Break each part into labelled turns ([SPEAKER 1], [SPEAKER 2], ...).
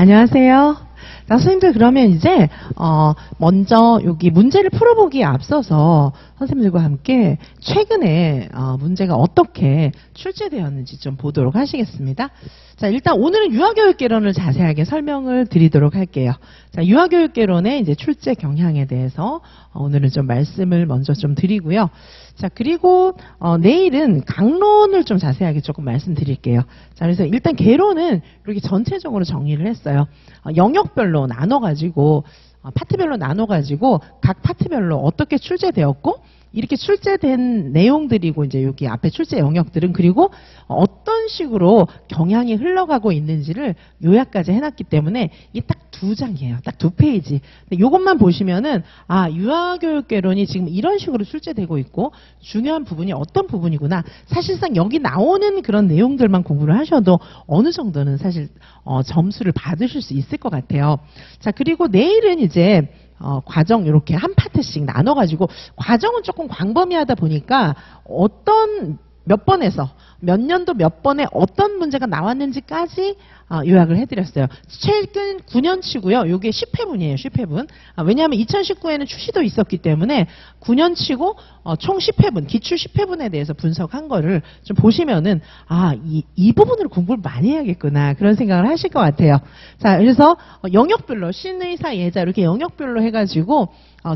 [SPEAKER 1] 안녕하세요. 자, 선생님들 그러면 이제 먼저 여기 문제를 풀어보기에 앞서서 선생님들과 함께 최근에 문제가 어떻게 출제되었는지 좀 보도록 하시겠습니다. 자, 일단 오늘은 유아교육개론을 자세하게 설명을 드리도록 할게요. 자, 유아교육개론의 이제 출제 경향에 대해서 오늘은 좀 말씀을 먼저 좀 드리고요. 자, 그리고 내일은 강론을 좀 자세하게 조금 말씀드릴게요. 자, 그래서 일단 개론은 이렇게 전체적으로 정리를 했어요. 영역별로 나눠가지고 파트별로 나눠가지고 각 파트별로 어떻게 출제되었고 이렇게 출제된 내용들이고 이제 여기 앞에 출제 영역들은 그리고 어떤 식으로 경향이 흘러가고 있는지를 요약까지 해놨기 때문에 이게 딱 2장이에요. 딱 2페이지. 근데 이것만 보시면은 유아교육개론이 지금 이런 식으로 출제되고 있고 중요한 부분이 어떤 부분이구나. 사실상 여기 나오는 그런 내용들만 공부를 하셔도 어느 정도는 사실 점수를 받으실 수 있을 것 같아요. 자, 그리고 내일은 이제 과정 이렇게 한 파트씩 나눠가지고 과정은 조금 광범위하다 보니까 어떤 몇 번에서 몇 년도 몇 번에 어떤 문제가 나왔는지까지 요약을 해드렸어요. 최근 9년치고요. 이게 10회분이에요. 10회분. 왜냐하면 2019에는 출시도 있었기 때문에 9년치고 총 10회분, 기출 10회분에 대해서 분석한 거를 좀 보시면은 이 부분을 공부를 많이 해야겠구나 그런 생각을 하실 것 같아요. 자, 그래서 영역별로 신의사 예자 이렇게 영역별로 해가지고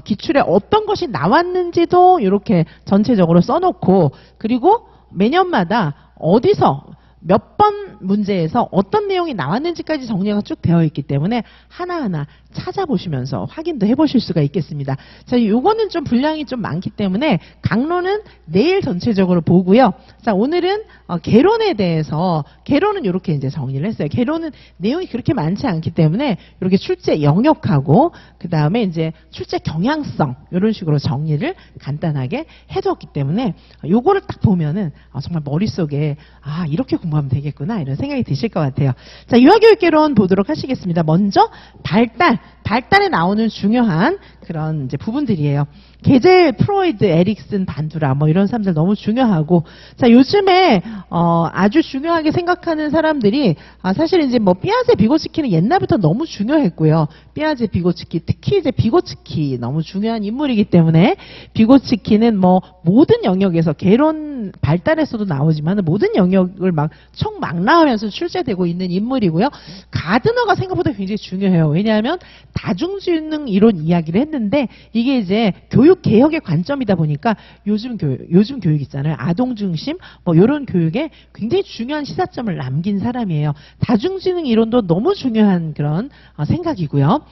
[SPEAKER 1] 기출에 어떤 것이 나왔는지도 이렇게 전체적으로 써놓고 그리고 매년마다 어디서 몇 번 문제에서 어떤 내용이 나왔는지까지 정리가 쭉 되어 있기 때문에 하나하나 찾아보시면서 확인도 해보실 수가 있겠습니다. 자, 요거는 좀 분량이 좀 많기 때문에 강론은 내일 전체적으로 보고요. 자, 오늘은 개론에 대해서 개론은 이렇게 이제 정리를 했어요. 개론은 내용이 그렇게 많지 않기 때문에 이렇게 출제 영역하고 그 다음에 이제 출제 경향성 이런 식으로 정리를 간단하게 해두었기 때문에 요거를 딱 보면은 정말 머릿속에 이렇게 공부하면 되겠구나 이런 생각이 드실 것 같아요. 자, 유아교육개론 보도록 하시겠습니다. 먼저 발달에 나오는 중요한 그런 이제 부분들이에요. 게젤, 프로이드, 에릭슨, 반두라 뭐 이런 사람들 너무 중요하고 자, 요즘에 아주 중요하게 생각하는 사람들이 사실 이제 뭐 피아제, 비고츠키는 옛날부터 너무 중요했고요. 피아제, 비고츠키, 특히 이제 비고츠키 너무 중요한 인물이기 때문에 비고츠키는 뭐 모든 영역에서 개론 발달에서도 나오지만 모든 영역을 총 망라하면서 출제되고 있는 인물이고요. 가드너가 생각보다 굉장히 중요해요. 왜냐하면 다중지능 이론 이야기를 했는데 이게 이제 교육 개혁의 관점이다 보니까 요즘 교육 있잖아요. 아동 중심 뭐 이런 교육에 굉장히 중요한 시사점을 남긴 사람이에요. 다중지능 이론도 너무 중요한 그런 생각이고요.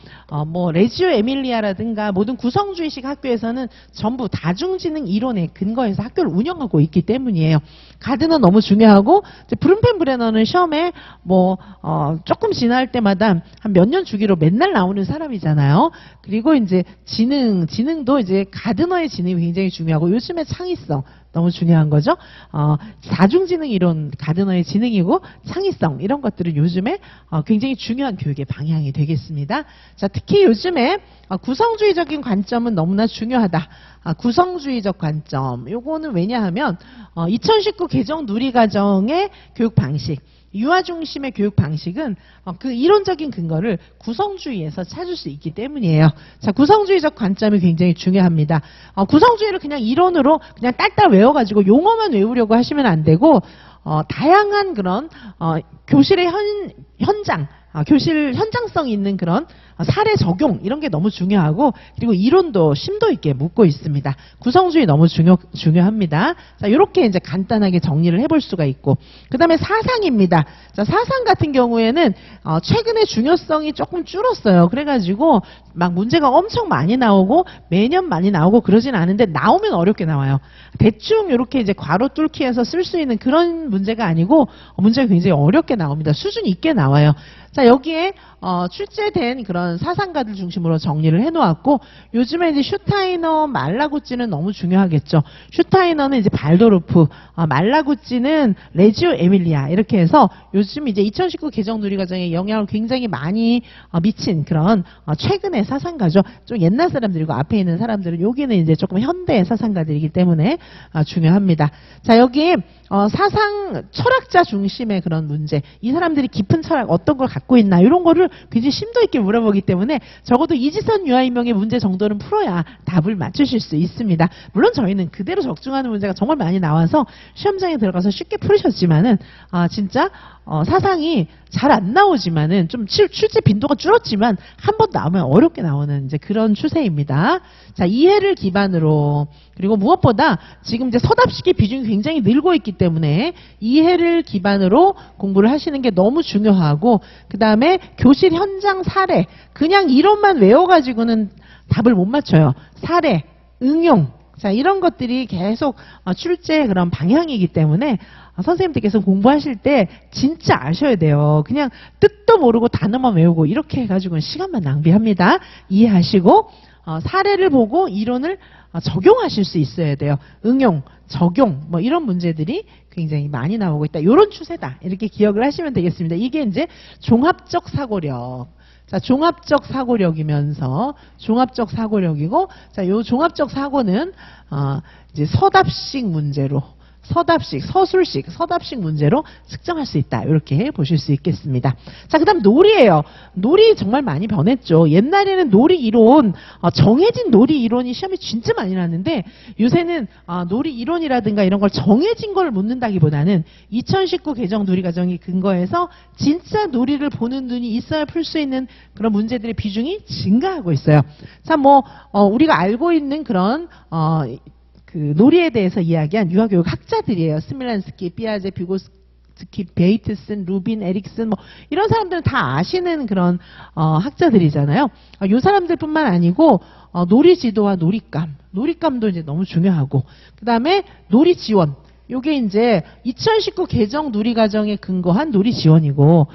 [SPEAKER 1] 뭐 레지오 에밀리아라든가 모든 구성주의식 학교에서는 전부 다중지능 이론에 근거해서 학교를 운영하고 있기 때문이에요. 가드너 너무 중요하고 이제 브룬펜 브레너는 시험에 뭐 조금 지날 때마다 한 몇 년 주기로 맨날 나오는 사람이잖아요. 그리고 이제 지능도 이제 가드너의 지능이 굉장히 중요하고 요즘에 창의성 너무 중요한 거죠. 다중지능 이론 가드너의 지능이고 창의성 이런 것들은 요즘에 굉장히 중요한 교육의 방향이 되겠습니다. 자, 특히 요즘에 구성주의적인 관점은 너무나 중요하다. 구성주의적 관점 요거는 왜냐하면 2019 개정 누리과정의 교육 방식 유아 중심의 교육 방식은 그 이론적인 근거를 구성주의에서 찾을 수 있기 때문이에요. 자, 구성주의적 관점이 굉장히 중요합니다. 구성주의를 그냥 이론으로 그냥 딸딸 외워가지고 용어만 외우려고 하시면 안 되고 다양한 그런 교실의 현장 교실 현장성 있는 그런 사례 적용 이런 게 너무 중요하고 그리고 이론도 심도 있게 묻고 있습니다. 구성주의 너무 중요합니다. 자, 이렇게 이제 간단하게 정리를 해볼 수가 있고 그 다음에 사상입니다. 자, 사상 같은 경우에는 최근에 중요성이 조금 줄었어요. 그래가지고 막 문제가 엄청 많이 나오고 매년 많이 나오고 그러진 않은데 나오면 어렵게 나와요. 대충 이렇게 이제 괄호 뚫기해서 쓸 수 있는 그런 문제가 아니고 문제가 굉장히 어렵게 나옵니다. 수준 있게 나와요. 자, 여기에 출제된 그런 사상가들 중심으로 정리를 해놓았고 요즘에 이제 슈타이너, 말라구찌는 너무 중요하겠죠. 슈타이너는 이제 발도르프, 말라구찌는 레지오 에밀리아 이렇게 해서 요즘 이제 2019 개정 누리과정에 영향을 굉장히 많이 미친 그런 최근의 사상가죠. 좀 옛날 사람들이고 앞에 있는 사람들은 여기는 이제 조금 현대 사상가들이기 때문에 중요합니다. 자, 여기 사상 철학자 중심의 그런 문제 이 사람들이 깊은 철학 어떤 걸 갖고 갖고 있나 이런 거를 굉장히 심도 있게 물어보기 때문에 적어도 이지선 유아인명의 문제 정도는 풀어야 답을 맞추실 수 있습니다. 물론 저희는 그대로 적중하는 문제가 정말 많이 나와서 시험장에 들어가서 쉽게 풀으셨지만은 진짜 사상이 잘 안 나오지만은 좀 출제 빈도가 줄었지만 한 번 나오면 어렵게 나오는 이제 그런 추세입니다. 자, 이해를 기반으로 그리고 무엇보다 지금 이제 서답식의 비중이 굉장히 늘고 있기 때문에 이해를 기반으로 공부를 하시는 게 너무 중요하고 그 다음에 교실 현장 사례 그냥 이론만 외워가지고는 답을 못 맞춰요. 사례, 응용 자 이런 것들이 계속 출제 그런 방향이기 때문에 선생님들께서 공부하실 때 진짜 아셔야 돼요. 그냥 뜻도 모르고 단어만 외우고 이렇게 해가지고는 시간만 낭비합니다. 이해하시고 사례를 보고 이론을 적용하실 수 있어야 돼요. 응용, 적용 뭐 이런 문제들이 굉장히 많이 나오고 있다. 이런 추세다. 이렇게 기억을 하시면 되겠습니다. 이게 이제 종합적 사고력. 자, 종합적 사고력이면서 종합적 사고력이고 자, 요 종합적 사고는 이제 서답식 문제로 서술식 문제로 측정할 수 있다. 이렇게 보실 수 있겠습니다. 자, 그 다음 놀이예요. 놀이 정말 많이 변했죠. 옛날에는 놀이 이론, 정해진 놀이 이론이 시험에 진짜 많이 났는데 요새는 놀이 이론이라든가 이런 걸 정해진 걸 묻는다기보다는 2019 개정 놀이과정이 근거해서 진짜 놀이를 보는 눈이 있어야 풀 수 있는 그런 문제들의 비중이 증가하고 있어요. 자, 우리가 알고 있는 그런 그 놀이에 대해서 이야기한 유아교육 학자들이에요. 스밀란스키, 피아제, 뷰고스키, 베이트슨, 루빈, 에릭슨 뭐 이런 사람들은 다 아시는 그런 학자들이잖아요. 이 사람들뿐만 아니고 놀이 지도와 놀이감도 이제 너무 중요하고 그 다음에 놀이 지원. 요게 이제 2019 개정 놀이과정에 근거한 놀이 지원이고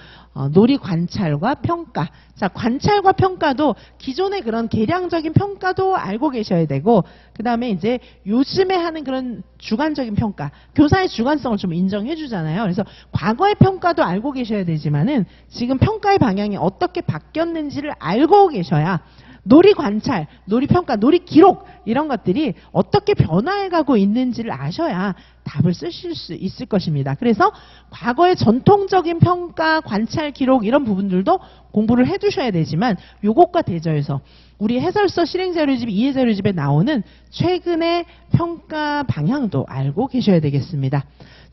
[SPEAKER 1] 놀이 관찰과 평가. 자, 관찰과 평가도 기존의 그런 계량적인 평가도 알고 계셔야 되고 그 다음에 이제 요즘에 하는 그런 주관적인 평가. 교사의 주관성을 좀 인정해 주잖아요. 그래서 과거의 평가도 알고 계셔야 되지만은 지금 평가의 방향이 어떻게 바뀌었는지를 알고 계셔야 놀이 관찰, 놀이 평가, 놀이 기록 이런 것들이 어떻게 변화해가고 있는지를 아셔야 답을 쓰실 수 있을 것입니다. 그래서 과거의 전통적인 평가, 관찰, 기록 이런 부분들도 공부를 해두셔야 되지만 요것과 대조해서 우리 해설서 실행자료집, 이해자료집에 나오는 최근의 평가 방향도 알고 계셔야 되겠습니다.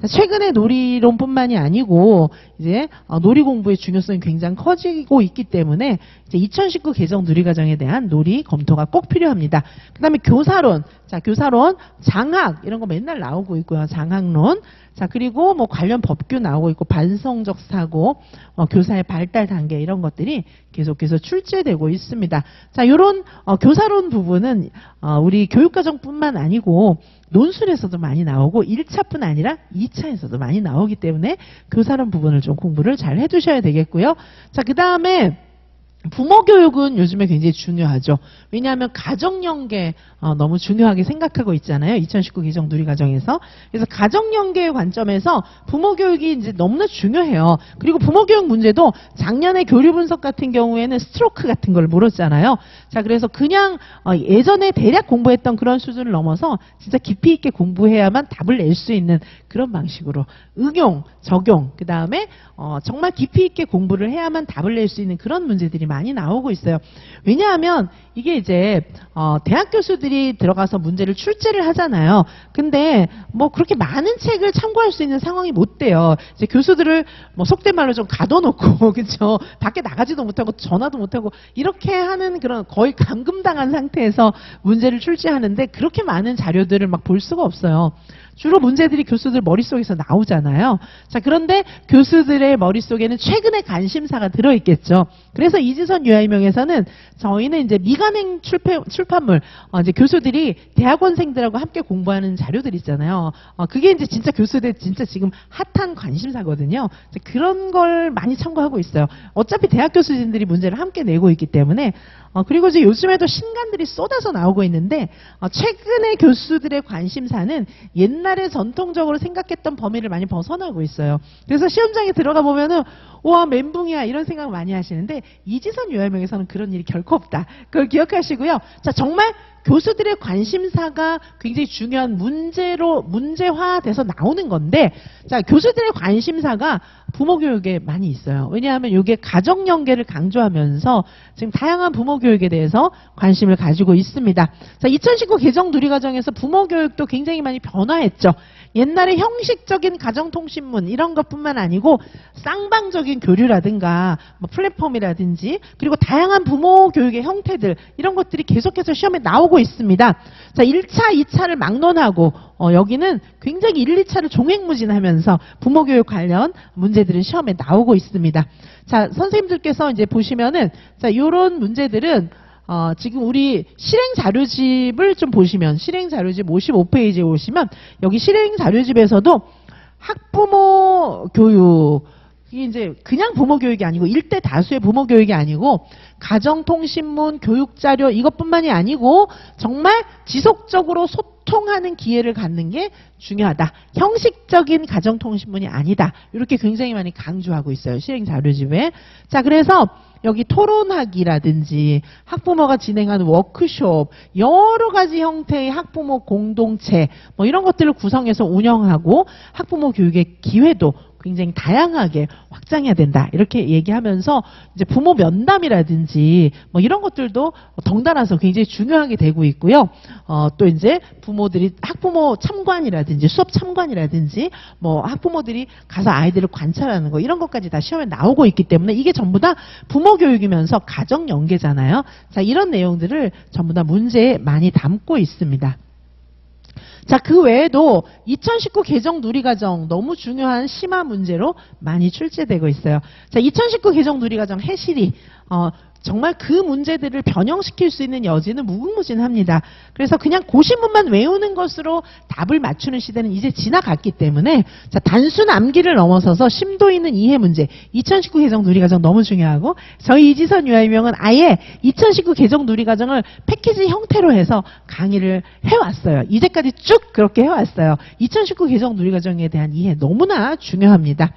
[SPEAKER 1] 최근의 놀이론뿐만이 아니고 이제 놀이 공부의 중요성이 굉장히 커지고 있기 때문에 이제 2019 개정 놀이과정에 대한 놀이 검토가 꼭 필요합니다. 그다음에 교사론, 자 교사론, 장학 이런 거 맨날 나오고 있고요. 장학론, 자 그리고 뭐 관련 법규 나오고 있고 반성적 사고, 교사의 발달 단계 이런 것들이 계속해서 출제되고 있습니다. 자 이런 교사론 부분은 우리 교육과정뿐만 아니고 논술에서도 많이 나오고 1차뿐 아니라 2차에서도 많이 나오기 때문에 교사론 부분을 좀 공부를 잘 해두셔야 되겠고요. 자, 그 다음에 부모 교육은 요즘에 굉장히 중요하죠. 왜냐하면 가정연계 너무 중요하게 생각하고 있잖아요. 2019 개정 놀이과정에서. 그래서 가정연계의 관점에서 부모 교육이 이제 너무나 중요해요. 그리고 부모 교육 문제도 작년에 교류 분석 같은 경우에는 스트로크 같은 걸 물었잖아요. 자, 그래서 그냥 예전에 대략 공부했던 그런 수준을 넘어서 진짜 깊이 있게 공부해야만 답을 낼 수 있는 그런 방식으로 응용, 적용, 그 다음에 정말 깊이 있게 공부를 해야만 답을 낼 수 있는 그런 문제들이 많이 나오고 있어요. 왜냐하면 이게 이제 대학 교수들이 들어가서 문제를 출제를 하잖아요. 근데 뭐 그렇게 많은 책을 참고할 수 있는 상황이 못 돼요. 이제 교수들을 뭐 속된 말로 좀 가둬놓고 그렇죠. 밖에 나가지도 못하고 전화도 못하고 이렇게 하는 그런 거의 감금당한 상태에서 문제를 출제하는데 그렇게 많은 자료들을 막 볼 수가 없어요. 주로 문제들이 교수들 머릿속에서 나오잖아요. 자, 그런데 교수들의 머릿속에는 최근의 관심사가 들어있겠죠. 그래서 이지선 유아인명에서는 저희는 이제 미간행 출판물, 이제 교수들이 대학원생들하고 함께 공부하는 자료들 있잖아요. 그게 이제 진짜 교수들 진짜 지금 핫한 관심사거든요. 그런 걸 많이 참고하고 있어요. 어차피 대학 교수진들이 문제를 함께 내고 있기 때문에 그리고 이제 요즘에도 신간들이 쏟아서 나오고 있는데 최근의 교수들의 관심사는 옛날에 전통적으로 생각했던 범위를 많이 벗어나고 있어요. 그래서 시험장에 들어가 보면은 와 멘붕이야 이런 생각 많이 하시는데 이지선 유아인명에서는 그런 일이 결코 없다. 그걸 기억하시고요. 자 정말 교수들의 관심사가 굉장히 중요한 문제화돼서 나오는 건데, 자, 교수들의 관심사가 부모 교육에 많이 있어요. 왜냐하면 이게 가정 연계를 강조하면서 지금 다양한 부모 교육에 대해서 관심을 가지고 있습니다. 자, 2019 개정 누리과정에서 부모 교육도 굉장히 많이 변화했죠. 옛날에 형식적인 가정통신문 이런 것뿐만 아니고 쌍방적인 교류라든가 뭐 플랫폼이라든지 그리고 다양한 부모 교육의 형태들 이런 것들이 계속해서 시험에 나오고 있습니다. 자, 1차, 2차를 막론하고 여기는 굉장히 1, 2차를 종횡무진하면서 부모 교육 관련 문제들은 시험에 나오고 있습니다. 자, 선생님들께서 이제 보시면은 자, 요런 문제들은 지금 우리 실행 자료집을 좀 보시면 실행 자료집 55페이지에 오시면 여기 실행 자료집에서도 학부모 교육 이게 이제 그냥 부모 교육이 아니고 일대 다수의 부모 교육이 아니고 가정통신문, 교육자료 이것뿐만이 아니고 정말 지속적으로 소통하는 기회를 갖는 게 중요하다. 형식적인 가정통신문이 아니다. 이렇게 굉장히 많이 강조하고 있어요. 실행 자료집에. 자, 그래서 여기 토론하기라든지 학부모가 진행하는 워크숍, 여러 가지 형태의 학부모 공동체 뭐 이런 것들을 구성해서 운영하고 학부모 교육의 기회도 굉장히 다양하게 확장해야 된다. 이렇게 얘기하면서 이제 부모 면담이라든지 뭐 이런 것들도 덩달아서 굉장히 중요하게 되고 있고요. 또 이제 부모들이 학부모 참관이라든지 수업 참관이라든지 뭐 학부모들이 가서 아이들을 관찰하는 거 이런 것까지 다 시험에 나오고 있기 때문에 이게 전부 다 부모 교육이면서 가정 연계잖아요. 자, 이런 내용들을 전부 다 문제에 많이 담고 있습니다. 자, 그 외에도 2019 개정 누리과정 너무 중요한 심화 문제로 많이 출제되고 있어요. 자, 2019 개정 누리과정 해실이 정말 그 문제들을 변형시킬 수 있는 여지는 무궁무진합니다. 그래서 그냥 고시문만 외우는 것으로 답을 맞추는 시대는 이제 지나갔기 때문에 자, 단순 암기를 넘어서서 심도 있는 이해 문제 2019 개정 누리과정 너무 중요하고 저희 이지선 유아유명은 아예 2019 개정 누리과정을 패키지 형태로 해서 강의를 해왔어요. 이제까지 쭉 그렇게 해왔어요. 2019 개정 누리과정에 대한 이해 너무나 중요합니다.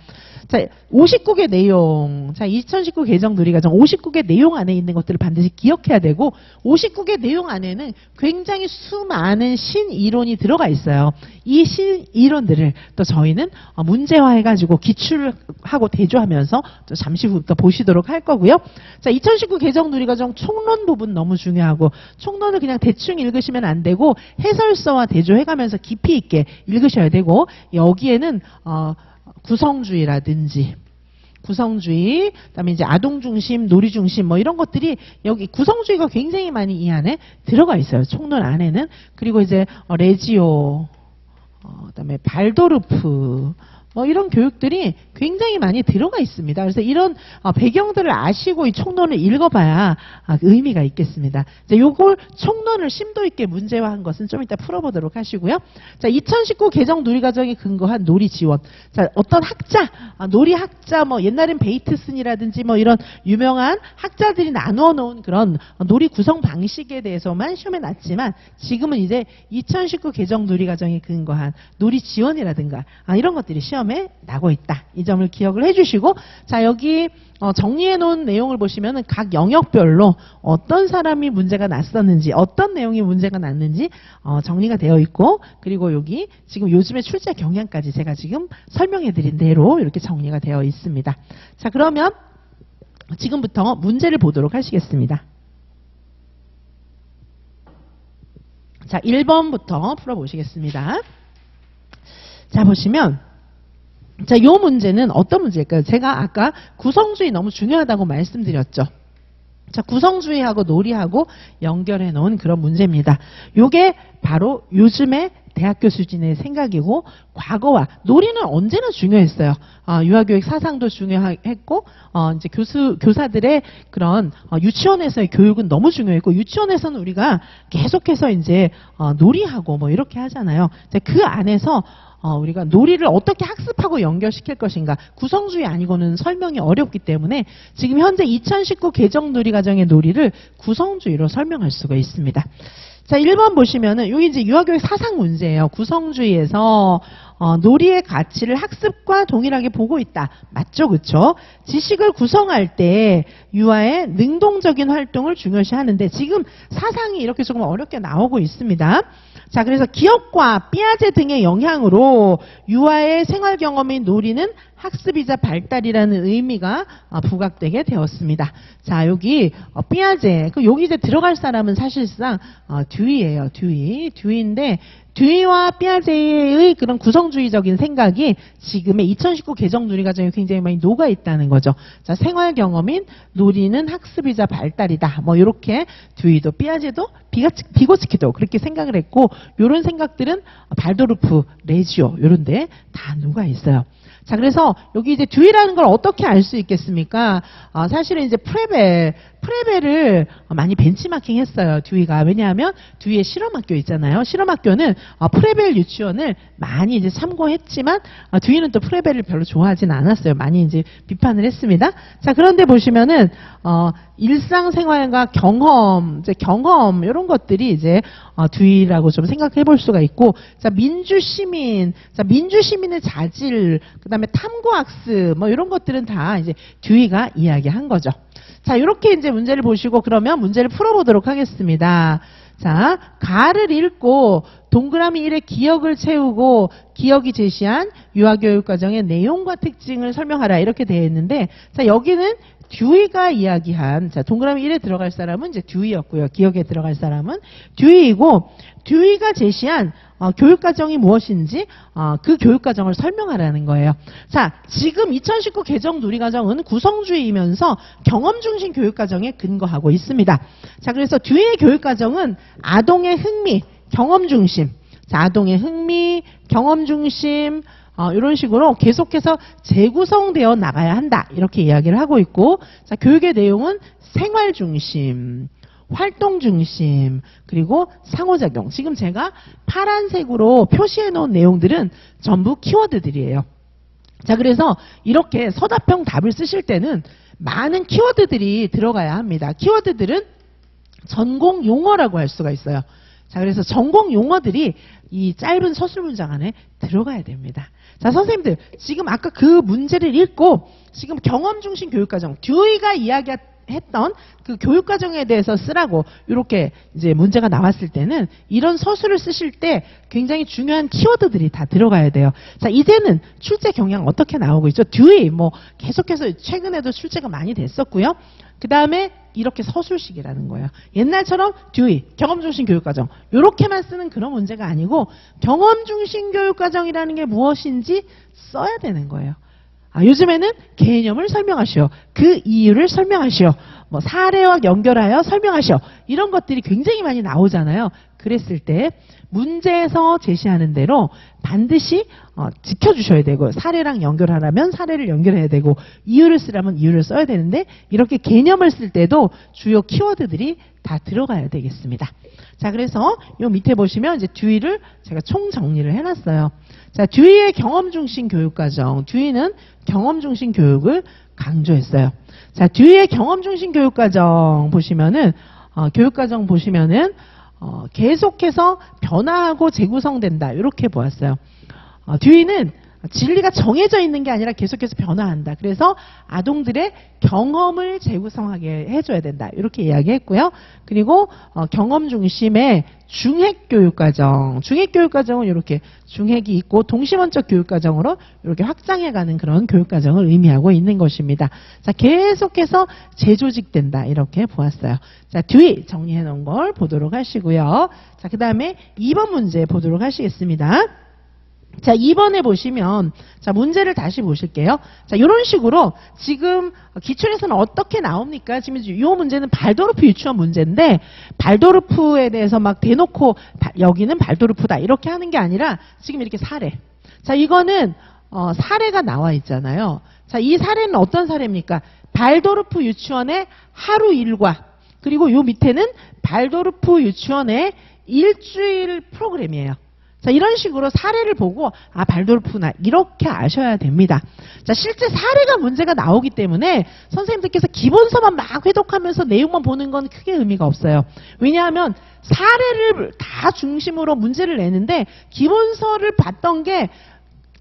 [SPEAKER 1] 자, 59개 내용. 자, 2019 개정 누리과정 59개 내용 안에 있는 것들을 반드시 기억해야 되고 59개 내용 안에는 굉장히 수많은 신이론이 들어가 있어요. 이 신이론들을 또 저희는 문제화해가지고 기출을 하고 대조하면서 또 잠시 후부터 보시도록 할 거고요. 자, 2019 개정 누리과정 총론 부분 너무 중요하고 총론을 그냥 대충 읽으시면 안 되고 해설서와 대조해가면서 깊이 있게 읽으셔야 되고 여기에는 구성주의, 그다음에 이제 아동 중심, 놀이 중심 뭐 이런 것들이 여기 구성주의가 굉장히 많이 이 안에 들어가 있어요. 총론 안에는. 그리고 이제 레지오, 그다음에 발도르프 뭐 이런 교육들이 굉장히 많이 들어가 있습니다. 그래서 이런 배경들을 아시고 이 총론을 읽어봐야 의미가 있겠습니다. 이제 요걸 총론을 심도 있게 문제화한 것은 좀 이따 풀어보도록 하시고요. 자, 2019 개정 누리과정에 근거한 놀이 지원. 자, 어떤 학자, 놀이 학자, 뭐 옛날엔 베이트슨이라든지 뭐 이런 유명한 학자들이 나누어 놓은 그런 놀이 구성 방식에 대해서만 시험에 났지만 지금은 이제 2019 개정 누리과정에 근거한 놀이 지원이라든가 이런 것들이 시험에 나고 있다. 이 점을 기억을 해주시고 자, 여기 정리해 놓은 내용을 보시면은 각 영역별로 어떤 사람이 문제가 났었는지 어떤 내용이 문제가 났는지 정리가 되어 있고 그리고 여기 지금 요즘의 출제 경향까지 제가 지금 설명해 드린 대로 이렇게 정리가 되어 있습니다. 자, 그러면 지금부터 문제를 보도록 하시겠습니다. 자, 1번부터 풀어보시겠습니다. 자, 보시면 자, 요 문제는 어떤 문제일까요? 제가 아까 구성주의 너무 중요하다고 말씀드렸죠. 자, 구성주의하고 놀이하고 연결해 놓은 그런 문제입니다. 요게 바로 요즘의 대학교 수준의 생각이고 과거와 놀이는 언제나 중요했어요. 유아교육 사상도 중요했고 이제 교사들의 그런 유치원에서의 교육은 너무 중요했고 유치원에서는 우리가 계속해서 이제 놀이하고 뭐 이렇게 하잖아요. 그 안에서 우리가 놀이를 어떻게 학습하고 연결시킬 것인가 구성주의 아니고는 설명이 어렵기 때문에 지금 현재 2019 개정 누리과정의 놀이를 구성주의로 설명할 수가 있습니다. 자, 1번 보시면은 여기 이제 유아교육 사상 문제예요. 구성주의에서 놀이의 가치를 학습과 동일하게 보고 있다. 맞죠? 그쵸? 지식을 구성할 때 유아의 능동적인 활동을 중요시하는데 지금 사상이 이렇게 조금 어렵게 나오고 있습니다. 자, 그래서 기업과 삐아제 등의 영향으로 유아의 생활 경험인 놀이는 학습이자 발달이라는 의미가 부각되게 되었습니다. 자, 여기 삐아제, 여기 이제 들어갈 사람은 사실상 듀이예요. 듀이인데 듀이와 삐아제의 그런 구성주의적인 생각이 지금의 2019 개정 놀이과정에 굉장히 많이 녹아 있다는 거죠. 자, 생활 경험인 놀이는 학습이자 발달이다. 뭐 이렇게 듀이도 삐아제도 비고츠키도 그렇게 생각을 했고, 이런 생각들은 발도르프, 레지오 이런데 다 녹아 있어요. 자, 그래서 여기 이제 듀이라는 걸 어떻게 알 수 있겠습니까? 사실은 이제 프레벨을 많이 벤치마킹 했어요. 듀이가. 왜냐하면 듀이의 실험학교 있잖아요. 실험학교는 프레벨 유치원을 많이 이제 참고했지만 듀이는 또 프레벨을 별로 좋아하진 않았어요. 많이 이제 비판을 했습니다. 자, 그런데 보시면은 일상생활과 경험 이런 것들이 이제 듀이라고 좀 생각해 볼 수가 있고, 자, 민주시민의 자질, 그다음에 탐구학습 뭐 이런 것들은 다 이제 듀이가 이야기한 거죠. 자, 이렇게 이제 문제를 보시고 그러면 문제를 풀어보도록 하겠습니다. 자, 가를 읽고 동그라미 1의 기억을 채우고 기억이 제시한 유아교육과정의 내용과 특징을 설명하라 이렇게 되어 있는데, 자, 여기는 듀이가 이야기한, 자, 동그라미 1에 들어갈 사람은 이제 듀이였고요. 기억에 들어갈 사람은 듀이이고, 듀이가 제시한 교육과정이 무엇인지 그 교육과정을 설명하라는 거예요. 자, 지금 2019 개정 놀이과정은 구성주의이면서 경험중심 교육과정에 근거하고 있습니다. 자, 그래서 듀이의 교육과정은 아동의 흥미, 경험중심, 자, 아동의 흥미, 경험중심, 이런 식으로 계속해서 재구성되어 나가야 한다. 이렇게 이야기를 하고 있고, 자, 교육의 내용은 생활중심, 활동중심, 그리고 상호작용. 지금 제가 파란색으로 표시해 놓은 내용들은 전부 키워드들이에요. 자, 그래서 이렇게 서답형 답을 쓰실 때는 많은 키워드들이 들어가야 합니다. 키워드들은 전공 용어라고 할 수가 있어요. 자, 그래서 전공 용어들이 이 짧은 서술 문장 안에 들어가야 됩니다. 자, 선생님들, 지금 아까 그 문제를 읽고 지금 경험중심 교육과정, 듀이가 이야기했던 그 교육과정에 대해서 쓰라고 이렇게 이제 문제가 나왔을 때는 이런 서술을 쓰실 때 굉장히 중요한 키워드들이 다 들어가야 돼요. 자, 이제는 출제 경향 어떻게 나오고 있죠? 듀이, 뭐 계속해서 최근에도 출제가 많이 됐었고요. 그 다음에 이렇게 서술식이라는 거예요. 옛날처럼 듀이, 경험중심 교육과정 이렇게만 쓰는 그런 문제가 아니고 경험중심 교육과정이라는 게 무엇인지 써야 되는 거예요. 요즘에는 개념을 설명하시오. 그 이유를 설명하시오. 뭐 사례와 연결하여 설명하시오. 이런 것들이 굉장히 많이 나오잖아요. 그랬을 때 문제에서 제시하는 대로 반드시 지켜주셔야 되고, 사례랑 연결하려면 사례를 연결해야 되고, 이유를 쓰려면 이유를 써야 되는데, 이렇게 개념을 쓸 때도 주요 키워드들이 다 들어가야 되겠습니다. 자, 그래서 요 밑에 보시면 이제 듀이를 제가 총 정리를 해놨어요. 자, 듀이의 경험중심 교육과정. 듀이는 경험중심 교육을 강조했어요. 자, 듀이의 경험중심 교육과정 보시면은, 계속해서 변화하고 재구성된다. 이렇게 보았어요. 듀이는 진리가 정해져 있는 게 아니라 계속해서 변화한다. 그래서 아동들의 경험을 재구성하게 해줘야 된다. 이렇게 이야기했고요. 그리고 경험 중심의 중핵교육과정. 중핵교육과정은 이렇게 중핵이 있고 동시원적 교육과정으로 이렇게 확장해가는 그런 교육과정을 의미하고 있는 것입니다. 자, 계속해서 재조직된다. 이렇게 보았어요. 자, 듀이 정리해 놓은 걸 보도록 하시고요. 자, 그 다음에 2번 문제 보도록 하시겠습니다. 자, 2번에 보시면, 자, 문제를 다시 보실게요. 자, 이런 식으로 지금 기출에서는 어떻게 나옵니까? 지금 이 문제는 발도르프 유치원 문제인데, 발도르프에 대해서 막 대놓고 여기는 발도르프다 이렇게 하는 게 아니라 지금 이렇게 사례. 자, 이거는 사례가 나와 있잖아요. 자, 이 사례는 어떤 사례입니까? 발도르프 유치원의 하루 일과, 그리고 요 밑에는 발도르프 유치원의 일주일 프로그램이에요. 자, 이런 식으로 사례를 보고 발도르프나 이렇게 아셔야 됩니다. 자, 실제 사례가 문제가 나오기 때문에 선생님들께서 기본서만 막 회독하면서 내용만 보는 건 크게 의미가 없어요. 왜냐하면 사례를 다 중심으로 문제를 내는데 기본서를 봤던 게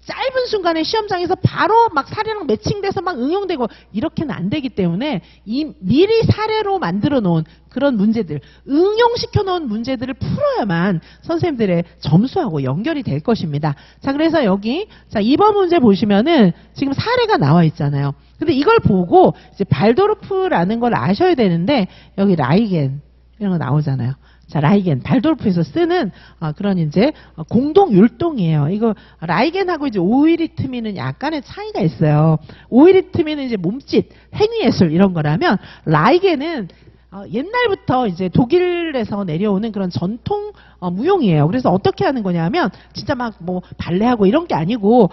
[SPEAKER 1] 짧은 순간에 시험장에서 바로 막 사례랑 매칭돼서 막 응용되고 이렇게는 안 되기 때문에 미리 사례로 만들어 놓은 그런 문제들, 응용시켜 놓은 문제들을 풀어야만 선생님들의 점수하고 연결이 될 것입니다. 자, 그래서 여기, 자, 2번 문제 보시면은 지금 사례가 나와 있잖아요. 근데 이걸 보고 이제 발도르프라는 걸 아셔야 되는데 여기 라이겐 이런 거 나오잖아요. 자, 라이겐, 발도르프에서 쓰는 그런 이제 공동 율동이에요. 이거 라이겐하고 이제 오이리트미는 약간의 차이가 있어요. 오이리트미는 이제 몸짓, 행위예술 이런 거라면 라이겐은 옛날부터 이제 독일에서 내려오는 그런 전통 무용이에요. 그래서 어떻게 하는 거냐면 진짜 막 뭐 발레하고 이런 게 아니고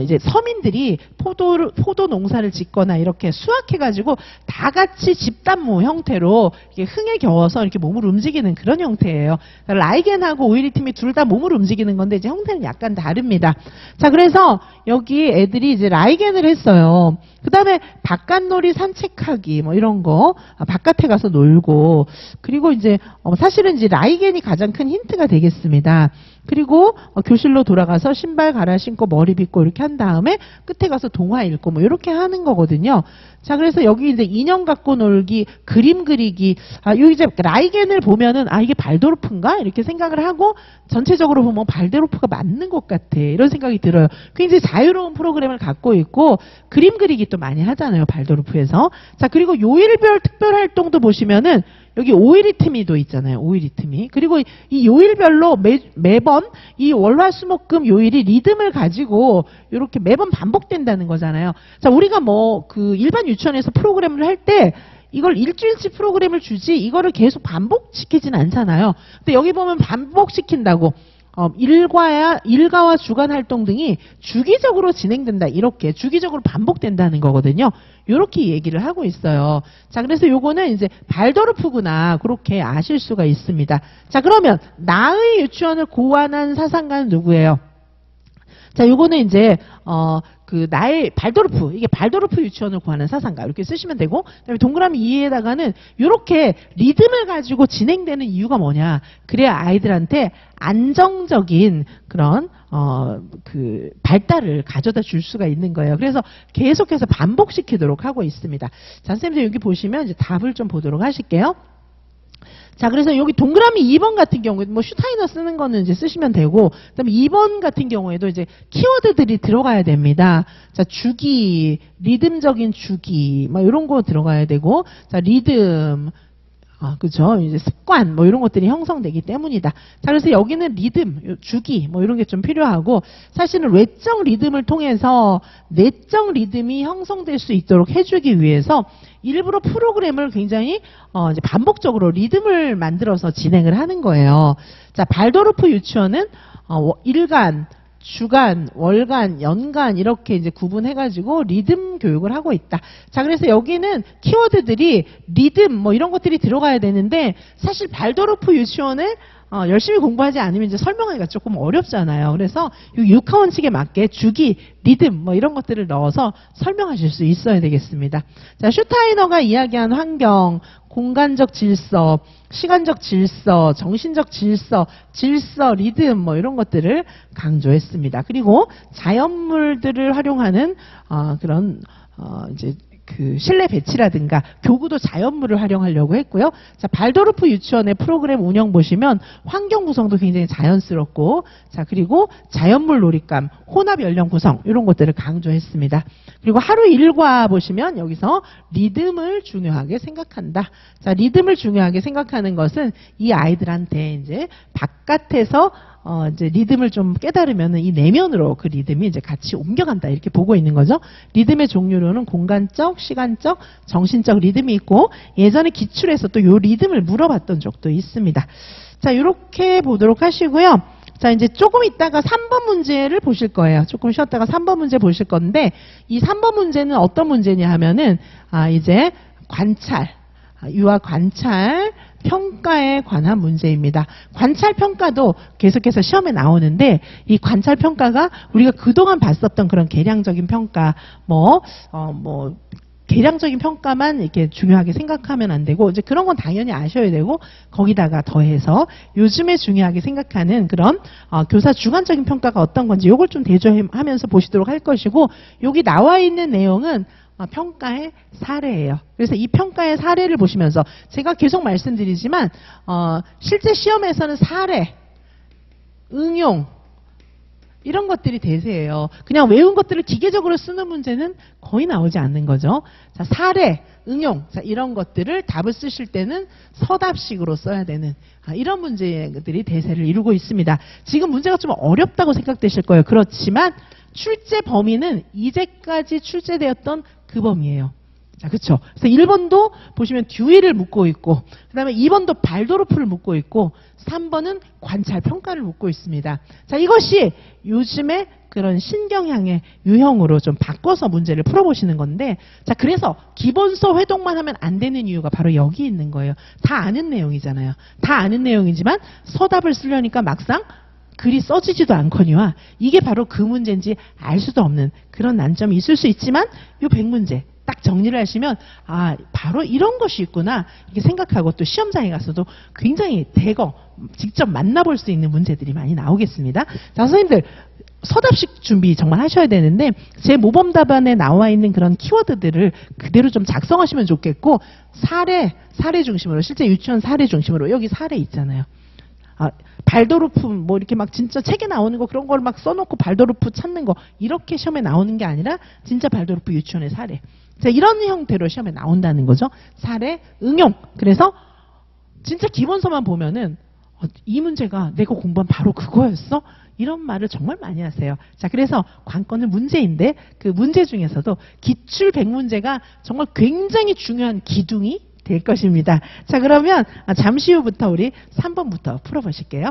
[SPEAKER 1] 이제 서민들이 포도 농사를 짓거나 이렇게 수확해가지고 다 같이 집단무 형태로 이렇게 흥에 겨워서 이렇게 몸을 움직이는 그런 형태예요. 라이겐하고 오이리트미 둘 다 몸을 움직이는 건데 이제 형태는 약간 다릅니다. 자, 그래서 여기 애들이 이제 라이겐을 했어요. 그 다음에 바깥놀이 산책하기 뭐 이런 거 바깥에 가서 놀고 그리고 이제 사실은 이제 라이겐이 가장 큰 힌트가 되겠습니다. 그리고 교실로 돌아가서 신발 갈아 신고 머리 빗고 이렇게 한 다음에 끝에 가서 동화 읽고 뭐 이렇게 하는 거거든요. 자, 그래서 여기 이제 인형 갖고 놀기, 그림 그리기, 여기 이제 라이겐을 보면은 이게 발도르프인가 이렇게 생각을 하고 전체적으로 보면 발도르프가 맞는 것 같아 이런 생각이 들어요. 굉장히 자유로운 프로그램을 갖고 있고 그림 그리기 또 많이 하잖아요, 발도르프에서. 자, 그리고 요일별 특별 활동도 보시면은 여기 오이리트미도 있잖아요. 오이리트미. 그리고 이 요일별로 매번 이 월화수목금 요일이 리듬을 가지고 이렇게 매번 반복된다는 거잖아요. 자, 우리가 뭐 그 일반 유치원에서 프로그램을 할 때 이걸 일주일치 프로그램을 주지 이거를 계속 반복시키진 않잖아요. 근데 여기 보면 반복시킨다고. 일과와 주간 활동 등이 주기적으로 진행된다. 이렇게 주기적으로 반복된다는 거거든요. 이렇게 얘기를 하고 있어요. 자, 그래서 요거는 이제 발도르프구나. 그렇게 아실 수가 있습니다. 자, 그러면 나의 유치원을 고안한 사상가는 누구예요? 자, 요거는 이제 나의 발도르프, 이게 발도르프 유치원을 구하는 사상가 이렇게 쓰시면 되고, 그다음에 동그라미 2에다가는 이렇게 리듬을 가지고 진행되는 이유가 뭐냐? 그래야 아이들한테 안정적인 그런 그 발달을 가져다 줄 수가 있는 거예요. 그래서 계속해서 반복시키도록 하고 있습니다. 자, 선생님들 여기 보시면 이제 답을 좀 보도록 하실게요. 자, 그래서 여기 동그라미 2번 같은 경우에 뭐 슈타이너 쓰는 거는 이제 쓰시면 되고, 그다음에 2번 같은 경우에도 이제 키워드들이 들어가야 됩니다. 자, 주기, 리듬적인 주기, 뭐 이런 거 들어가야 되고, 자, 리듬, 그죠. 이제 습관, 뭐 이런 것들이 형성되기 때문이다. 자, 그래서 여기는 리듬, 주기, 뭐 이런 게 좀 필요하고, 사실은 외적 리듬을 통해서 내적 리듬이 형성될 수 있도록 해주기 위해서 일부러 프로그램을 굉장히 이제 반복적으로 리듬을 만들어서 진행을 하는 거예요. 자, 발도르프 유치원은 일간, 주간, 월간, 연간 이렇게 이제 구분해가지고 리듬 교육을 하고 있다. 자, 그래서 여기는 키워드들이 리듬 뭐 이런 것들이 들어가야 되는데 사실 발도르프 유치원을 열심히 공부하지 않으면 이제 설명하기가 조금 어렵잖아요. 그래서 이 6하원칙에 맞게 주기, 리듬 뭐 이런 것들을 넣어서 설명하실 수 있어야 되겠습니다. 자, 슈타이너가 이야기한 환경, 공간적 질서, 시간적 질서, 정신적 질서, 리듬 뭐 이런 것들을 강조했습니다. 그리고 자연물들을 활용하는 그런 이제 그 실내 배치라든가 교구도 자연물을 활용하려고 했고요. 자, 발도르프 유치원의 프로그램 운영 보시면 환경 구성도 굉장히 자연스럽고, 자, 그리고 자연물 놀잇감, 혼합 연령 구성 이런 것들을 강조했습니다. 그리고 하루 일과 보시면 여기서 리듬을 중요하게 생각한다. 자, 리듬을 중요하게 생각하는 것은 이 아이들한테 이제 바깥에서 이제 리듬을 좀 깨달으면은 이 내면으로 그 리듬이 이제 같이 옮겨간다 이렇게 보고 있는 거죠. 리듬의 종류로는 공간적, 시간적, 정신적 리듬이 있고 예전에 기출에서 또 요 리듬을 물어봤던 적도 있습니다. 자, 이렇게 보도록 하시고요. 자, 이제 조금 있다가 3번 문제를 보실 거예요. 조금 쉬었다가 3번 문제 보실 건데 이 3번 문제는 어떤 문제냐 하면은 이제 관찰, 유아 관찰 평가에 관한 문제입니다. 관찰 평가도 계속해서 시험에 나오는데 이 관찰 평가가 우리가 그동안 봤었던 그런 계량적인 평가, 계량적인 평가만 이렇게 중요하게 생각하면 안 되고 이제 그런 건 당연히 아셔야 되고 거기다가 더해서 요즘에 중요하게 생각하는 그런 교사 주관적인 평가가 어떤 건지 요걸 좀 대조하면서 보시도록 할 것이고 여기 나와 있는 내용은 평가의 사례예요. 그래서 이 평가의 사례를 보시면서 제가 계속 말씀드리지만 실제 시험에서는 사례, 응용 이런 것들이 대세예요. 그냥 외운 것들을 기계적으로 쓰는 문제는 거의 나오지 않는 거죠. 자, 사례, 응용 이런 것들을 답을 쓰실 때는 서답식으로 써야 되는 이런 문제들이 대세를 이루고 있습니다. 지금 문제가 좀 어렵다고 생각되실 거예요. 그렇지만 출제 범위는 이제까지 출제되었던 그 범위예요. 자, 그쵸. 그래서 1번도 보시면 듀이를 묻고 있고, 그 다음에 2번도 발도르프를 묻고 있고, 3번은 관찰 평가를 묻고 있습니다. 자, 이것이 요즘에 그런 신경향의 유형으로 좀 바꿔서 문제를 풀어보시는 건데, 자, 그래서 기본서 회독만 하면 안 되는 이유가 바로 여기 있는 거예요. 다 아는 내용이잖아요. 다 아는 내용이지만 서답을 쓰려니까 막상 글이 써지지도 않거니와 이게 바로 그 문제인지 알 수도 없는 그런 난점이 있을 수 있지만 요 100문제 딱 정리를 하시면 바로 이런 것이 있구나 이렇게 생각하고 또 시험장에 가서도 굉장히 대거 직접 만나볼 수 있는 문제들이 많이 나오겠습니다. 자, 선생님들 서답식 준비 정말 하셔야 되는데 제 모범 답안에 나와 있는 그런 키워드들을 그대로 좀 작성하시면 좋겠고 사례 중심으로 실제 유치원 사례 중심으로 여기 사례 있잖아요. 발도르프 뭐 이렇게 막 진짜 책에 나오는 거 그런 걸 막 써놓고 발도르프 찾는 거 이렇게 시험에 나오는 게 아니라 진짜 발도르프 유치원의 사례. 자, 이런 형태로 시험에 나온다는 거죠. 사례, 응용. 그래서 진짜 기본서만 보면은 이 문제가 내가 공부한 바로 그거였어? 이런 말을 정말 많이 하세요. 자, 그래서 관건은 문제인데 그 문제 중에서도 기출 100문제가 정말 굉장히 중요한 기둥이 될 것입니다. 자, 그러면 잠시 후부터 우리 3번부터 풀어보실게요.